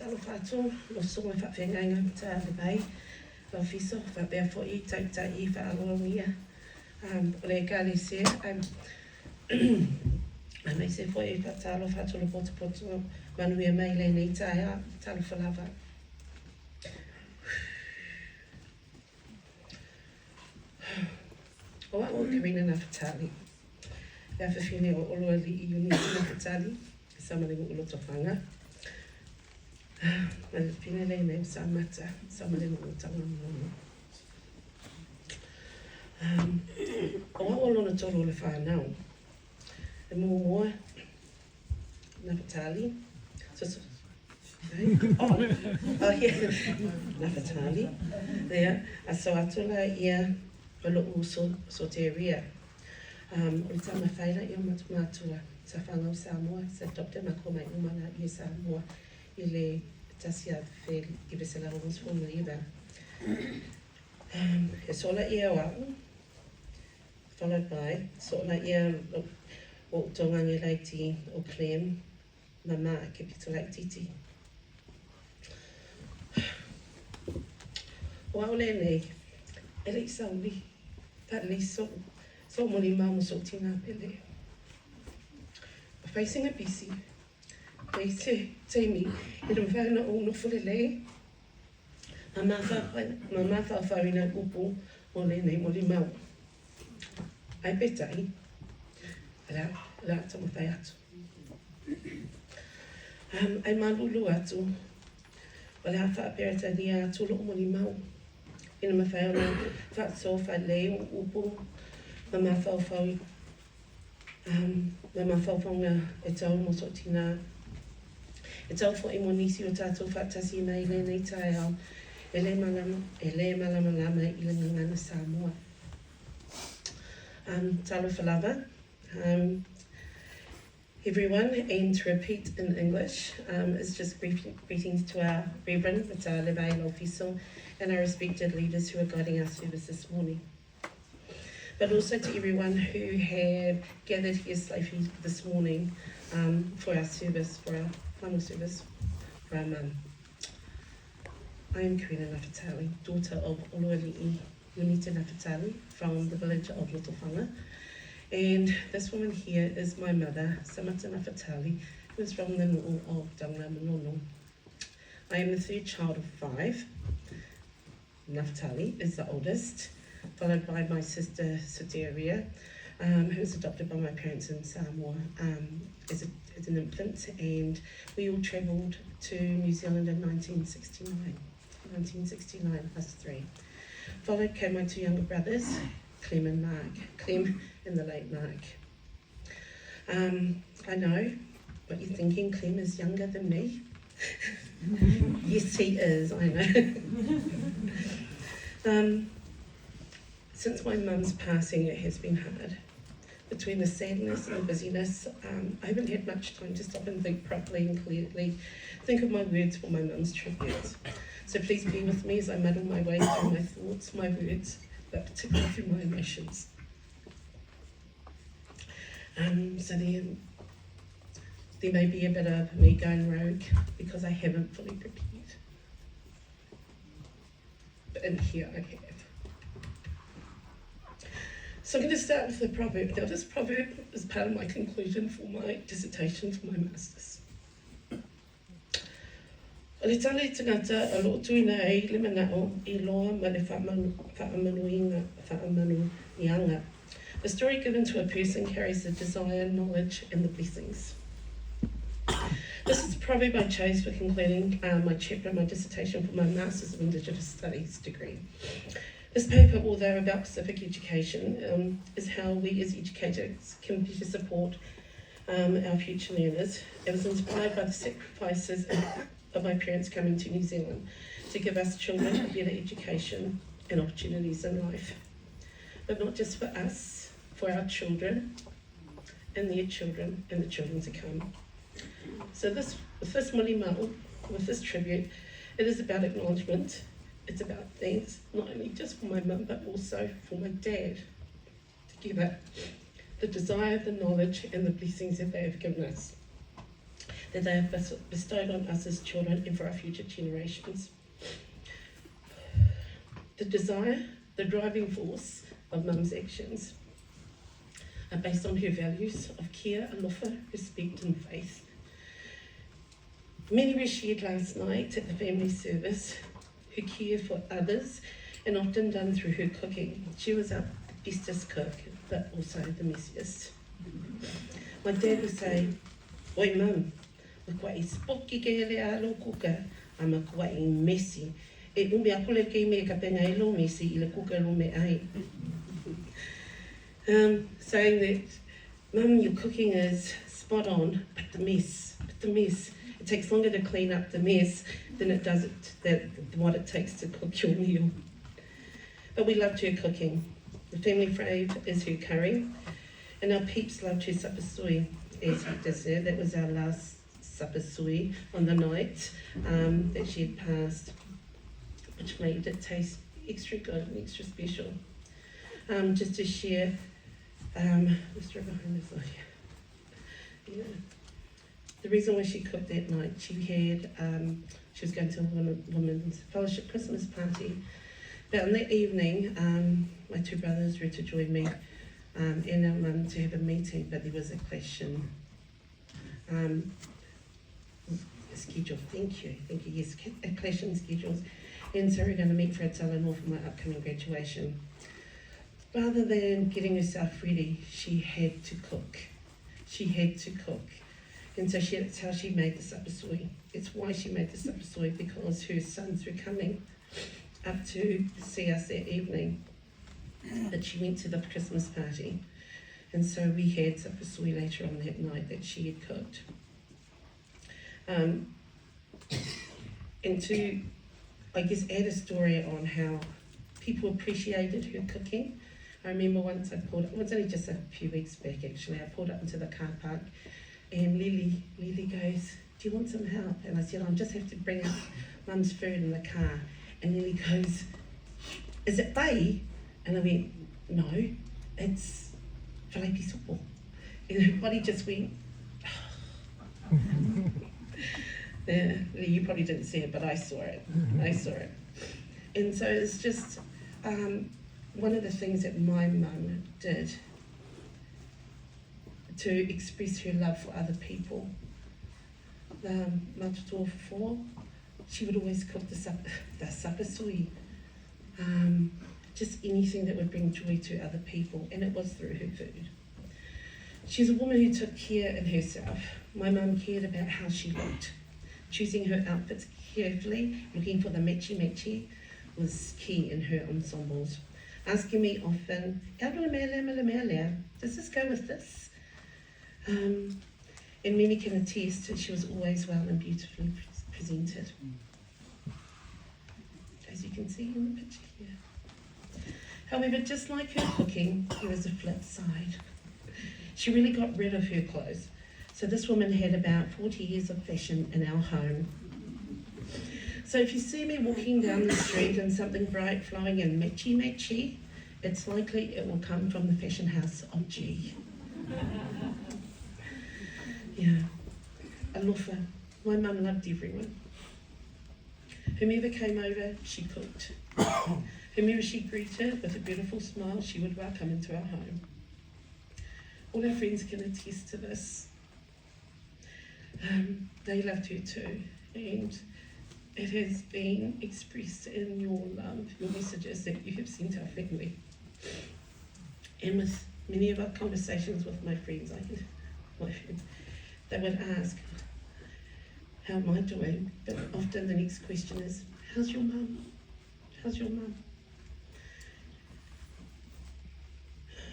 talo whātou, lo songa whawhengainga ta le bai, lo fiso, whapea fo I, ta I, whaalongia. O le kāli se, mai se fo I talo whātou lo poto, manuia mai le nei taia, talo whalawa. O a o Karina na whatali. Ia whiwhine o olo ali I uni na whatali, samaringo ulo tofanga. Ma le pine le nei Samata, samaringo ulo tangamono. O a olo na tolo le whanau. E mua na whatali. Oh yeah, na whatali. There, a so atula ia Malo so te ria. O tama whaira I o matua sa whangau Samoa, sa Dr. Makoma I umana I Samoa, I le tasia wheli I vesela rovos whonga iwa. E sola ia wau, followed by, sola ia o tongangi laiti o Clem, mama ke pito lai titi. O au le nei, e rei sauli, that le so moli mamu so tina pele. Facing a busy, they say me, it am very no no fully. Mama fa farina upu o le nei moli mau. Ai betai, la tamo fai atu. Ai malulu atu, wale hafa aperta dia atu lo moli mau. Ina mawhai ona whatso whai leo upu, mama whauwhonga e tau mo so tina. E tau fo I mo nisi o tātou whatasi mai le nei tai au, e le malama lama I le ngangana Samoa. Talo whalawa. Everyone, and to repeat in English, is just greetings to our Reverend, Mata Lebai Lofiso, and our respected leaders who are guiding our service this morning. But also to everyone who have gathered here safely this morning for our service, for our final service, for our mum. I am Karina Nafatali, daughter of Oloali'i Unita Nafatali from the village of Lotofanga. And this woman here is my mother, Samata Nafatali, who is from the Nu'u of Dangramanono. I am the third child of 5. Naftali is the oldest, followed by my sister Soteria, who was adopted by my parents in Samoa as an infant, and we all travelled to New Zealand in 1969 plus 3. Followed came my 2 younger brothers, Clem and Mark. Clem and the late Mark. I know what you're thinking, Clem is younger than me. Yes, he is, I know. Since my mum's passing, it has been hard. Between the sadness and the busyness, I haven't had much time to stop and think properly and clearly, think of my words for my mum's tribute. So please be with me as I muddle my way through my thoughts, my words, but particularly through my emotions. So there may be a bit of me going rogue because I haven't fully prepared. But in here I have. So I'm going to start with the proverb. Now this proverb is part of my conclusion for my dissertation for my masters. O le tale tangata a loo tuina ei le manao I loa ma le whaamanuianga. The story given to a person carries the desire, knowledge, and the blessings. This is the proverb I chose for concluding my chapter, my dissertation for my Masters of Indigenous Studies degree. This paper, although about Pacific education, is how we as educators can better support our future learners. It was inspired by the sacrifices of my parents coming to New Zealand to give us children a better education and opportunities in life. But not just for us, for our children and their children and the children to come. So with this muli mau, with this tribute, it is about acknowledgement. It's about thanks, not only just for my mum, but also for my dad. Together, the desire, the knowledge, and the blessings that they have given us. that they have bestowed on us as children and for our future generations. The desire, the driving force of Mum's actions are based on her values of care, alofa, respect and faith. Many were shared last night at the family service, her care for others, and often done through her cooking. She was our bestest cook, but also the messiest. My dad would say, "Oi Mum, kua I spoki ke ele alo kuka, ama kua I messy. E ume akole kei me ka penga elo messy, I le kuka lo me ai." Saying that, "Mum, your cooking is spot on, but the mess. It takes longer to clean up the mess than it does what it takes to cook your meal." But we loved her cooking. The family fave is her curry, and our peeps loved her supper sui as dessert. That was our last supper sui on the night that she had passed, which made it taste extra good and extra special. Just to share, the story behind this, yeah. The reason why she cooked that night, she was going to a women's fellowship Christmas party. But on that evening, my two brothers were to join me and our mum to have a meeting, but there was a question. Schedule, thank you, yes, a clash in schedules. And so we're going to meet for a tell-in-law for my upcoming graduation. Rather than getting herself ready, she had to cook. And so that's how she made the supper sui. It's why she made the supper sui, because her sons were coming up to see us that evening. But she went to the Christmas party. And so we had supper sui later on that night that she had cooked. And to, I guess, add a story on how people appreciated her cooking. I remember once it was only just a few weeks back actually, I pulled up into the car park and Lily goes, "Do you want some help?" And I said, "I'll just have to bring up Mum's food in the car." And Lily goes, "Is it pai?" And I went, "No, it's filet sopo." And her body just went, yeah, you probably didn't see it, but I saw it. And so it's just one of the things that my mum did to express her love for other people. She would always cook the supper sui, just anything that would bring joy to other people, and it was through her food. She's a woman who took care of herself. My mum cared about how she looked. Choosing her outfits carefully, looking for the matchy was key in her ensembles. Asking me often, "Does this go with this?" And many can attest that she was always well and beautifully presented. As you can see in the picture here. However, just like her cooking, there was a flip side. She really got rid of her clothes. So this woman had about 40 years of fashion in our home. So if you see me walking down the street in something bright, flowing and matchy, it's likely it will come from the fashion house of G. Yeah. Alofa. My mum loved everyone. Whomever came over, she cooked. Whomever she greeted with a beautiful smile, she would welcome into our home. All our friends can attest to this. They loved her too, and it has been expressed in your love, your messages that you have sent our family. And with many of our conversations with my friends, they would ask, "How am I doing?" But often the next question is, "How's your mum? How's your mum?"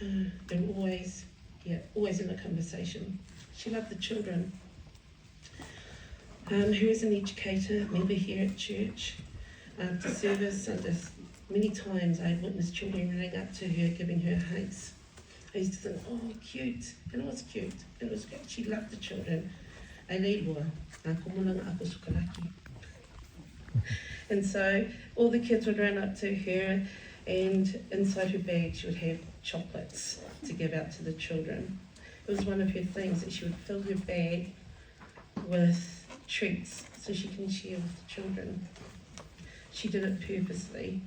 And always in a conversation. She loved the children. Who is an educator, member here at church. After service, many times I witnessed children running up to her, giving her hugs. I used to think, "Oh, cute," and it was cute, and it was good. She loved the children. And so all the kids would run up to her, and inside her bag she would have chocolates to give out to the children. It was one of her things that she would fill her bag with treats so she can share with the children. She did it purposely.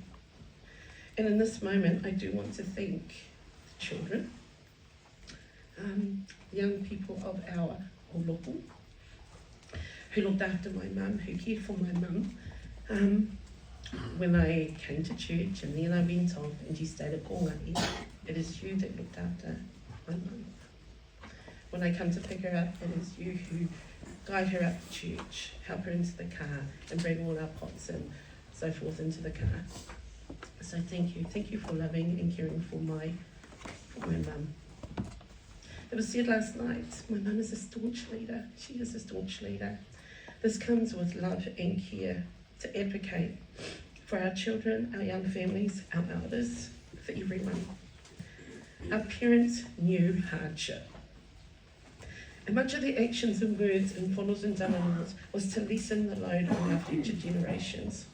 And in this moment, I do want to thank the children, young people of our local, who looked after my mum, who cared for my mum. When I came to church and then I went off and she stayed at Kongai, it is you that looked after my mum. When I come to pick her up, it is you who guide her up to church, help her into the car and bring all our pots and so forth into the car. So thank you for loving and caring for my mum. It was said last night, my mum is a staunch leader. She is a staunch leader. This comes with love and care to advocate for our children, our young families, our elders, for everyone. Our parents knew hardship. And much of the actions and words in whānau and tangata was to lessen the load on our future generations,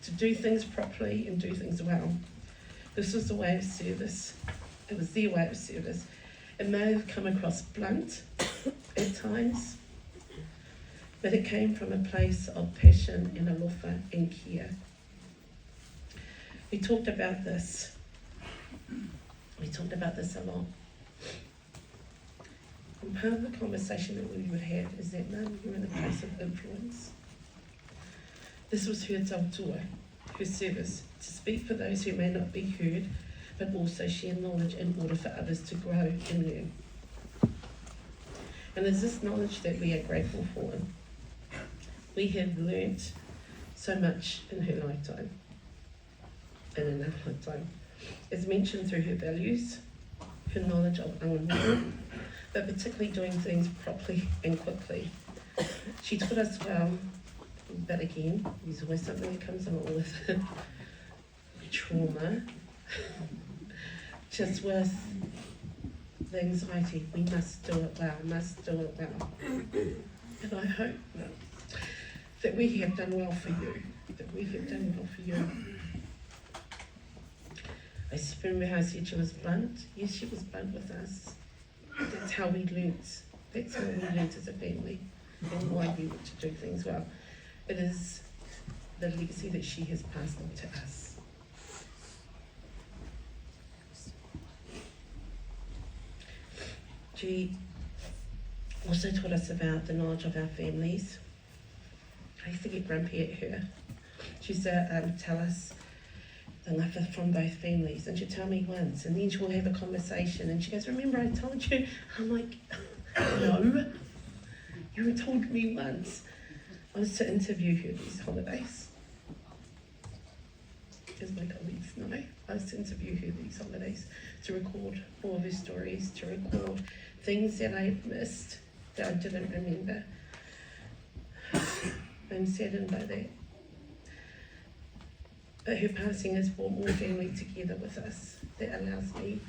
to do things properly and do things well. This was the way of service. It was their way of service. It may have come across blunt at times, but it came from a place of passion and alofa and care. We talked about this a lot. And part of the conversation that we would have is that Mum, you're in a place of influence. This was her tautua, her service, to speak for those who may not be heard, but also share knowledge in order for others to grow and learn. And it's this knowledge that we are grateful for. We have learnt so much in her lifetime and in our lifetime. As mentioned through her values, her knowledge of anganwara, but particularly doing things properly and quickly. She taught us well, but again, there's always something that comes along with it. Trauma, just with the anxiety, we must do it well. And I hope that we have done well for you, I remember how I said she was blunt. Yes, she was blunt with us. That's how we learnt. That's how we learnt as a family and why we were to do things well. It is the legacy that she has passed on to us. She also taught us about the knowledge of our families. I used to get grumpy at her. She used to tell us the ngaka from both families, and she'd tell me once, and then she'll have a conversation, and she goes, remember I told you? I'm like, no, you told me once. I was to interview her these holidays. As my colleagues know, I was to interview her these holidays, to record all of her stories, to record things that I missed, that I didn't remember. I'm saddened by that. But her passing has brought more family together with us. That allows me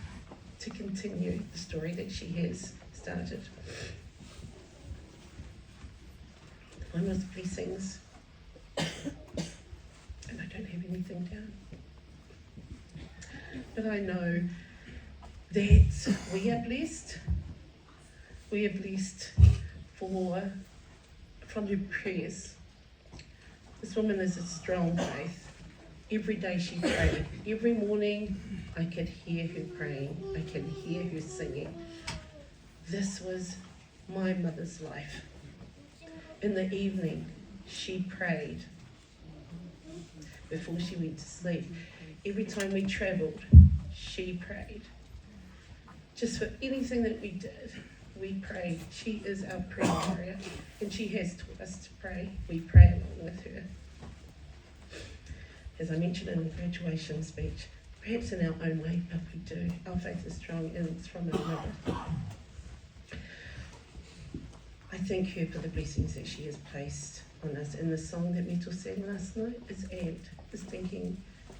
to continue the story that she has started. One was blessings, and I don't have anything down. But I know that we are blessed. We are blessed from her prayers. This woman is a strong faith. Every day she prayed. Every morning I could hear her praying. I could hear her singing. This was my mother's life. In the evening, she prayed before she went to sleep. Every time we travelled, she prayed. Just for anything that we did, we prayed. She is our prayer warrior, and she has taught us to pray. We pray along with her. As I mentioned in the graduation speech, perhaps in our own way, but we do. Our faith is strong, and it's from our mother. I thank her for the blessings that she has placed on us. And the song that Mito sang last night is thanking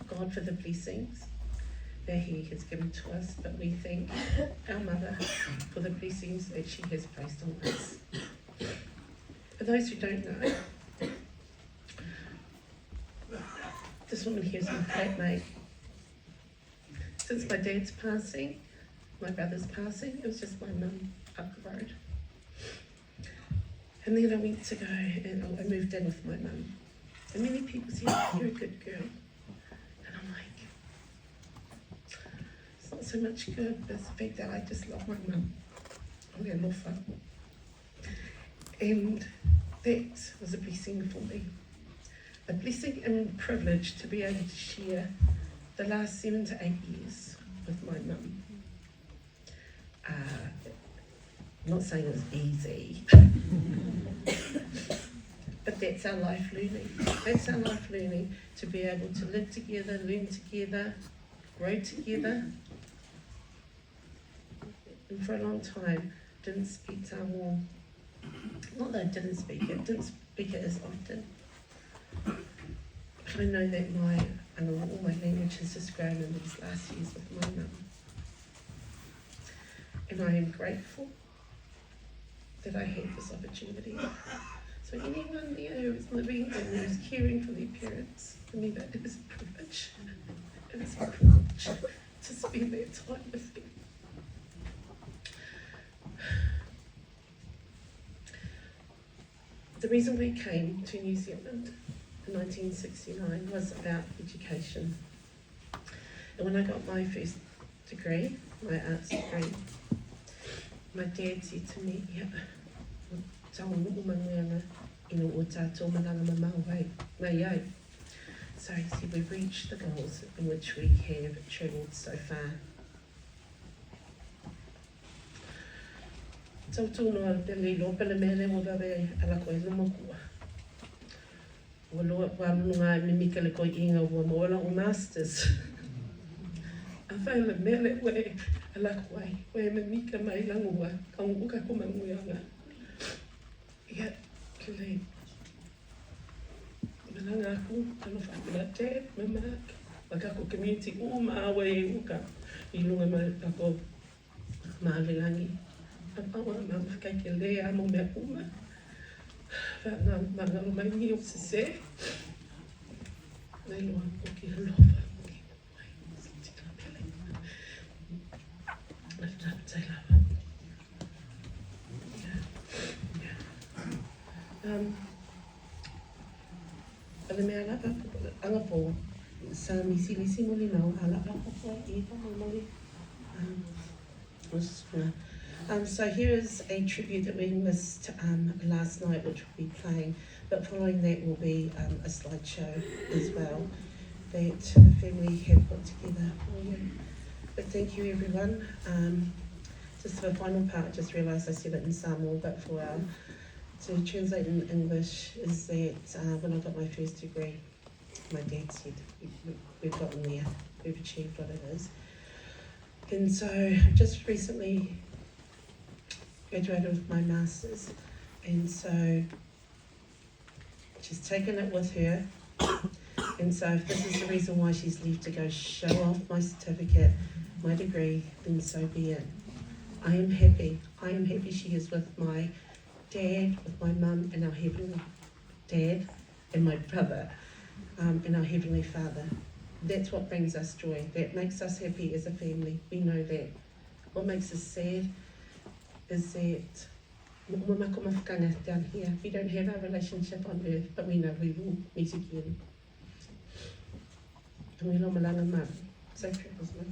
God for the blessings that he has given to us, but we thank our mother for the blessings that she has placed on us. For those who don't know, this woman here is my flatmate. Since my dad's passing, my brother's passing, it was just my mum up the road. And then I went to go and I moved in with my mum. And many people said, you're a good girl. And I'm like, it's not so much good, but it's the fact that I just love my mum. I'm going to love her. And that was a blessing for me. A blessing and privilege to be able to share the last 7 to 8 years with my mum. I'm not saying it was easy, but that's our life learning. That's our life learning, to be able to live together, learn together, grow together. And for a long time, didn't speak Samoa. Not that I didn't speak it as often. But I know that all my language has just grown in these last years with my mum. And I am grateful that I had this opportunity. So anyone there who is living and who is caring for their parents, for me that is a privilege. It is a privilege to spend that time with them. The reason we came to New Zealand in 1969 was about education. And when I got my first degree, my arts degree, my dad said to me, so he said, we've reached the goals in which we have travelled so far. So tūnoa te lilo pele mele mo vawe ala koe lumo kua. Ua loa wāmunga e mimika le koe inga ua moala o masters. A whaile mele we ala koe, we mimika mai langua, ka nguka ko manguianga. Ia, ke le. Malanga aku, ano whakila te, me mark. Waka ko community o maawe e uka. I lunga mai kako maalingangi. Apawa mama kai ke lea mo mea uma. Whana mangalo mai ni o se se. Nei loa ko ki halova. Ki mai, si tika pele. Nata tai lava. Ala mea lava, anga po. Sa misi moli nao, ala lava po e pa moli. So here is a tribute that we missed last night, which we'll be playing, but following that will be a slideshow as well that the family have put together for you. But thank you everyone. Just for the final part, just realised I said it in Samoa, but for to translate in English is that when I got my first degree, my dad said, we've gotten there, we've achieved what it is. And so just recently graduated with my masters, and so she's taken it with her. And so if this is the reason why she's left to go show off my certificate, my degree, then so be it. I am happy she is with my dad, with my mum, and our heavenly dad, and my brother, and our heavenly Father. That's what brings us joy. That makes us happy as a family. We know that. What makes us sad is that down here, we don't have our relationship on earth, but we know we will meet again. And we know malanga mum. So true, isn't it?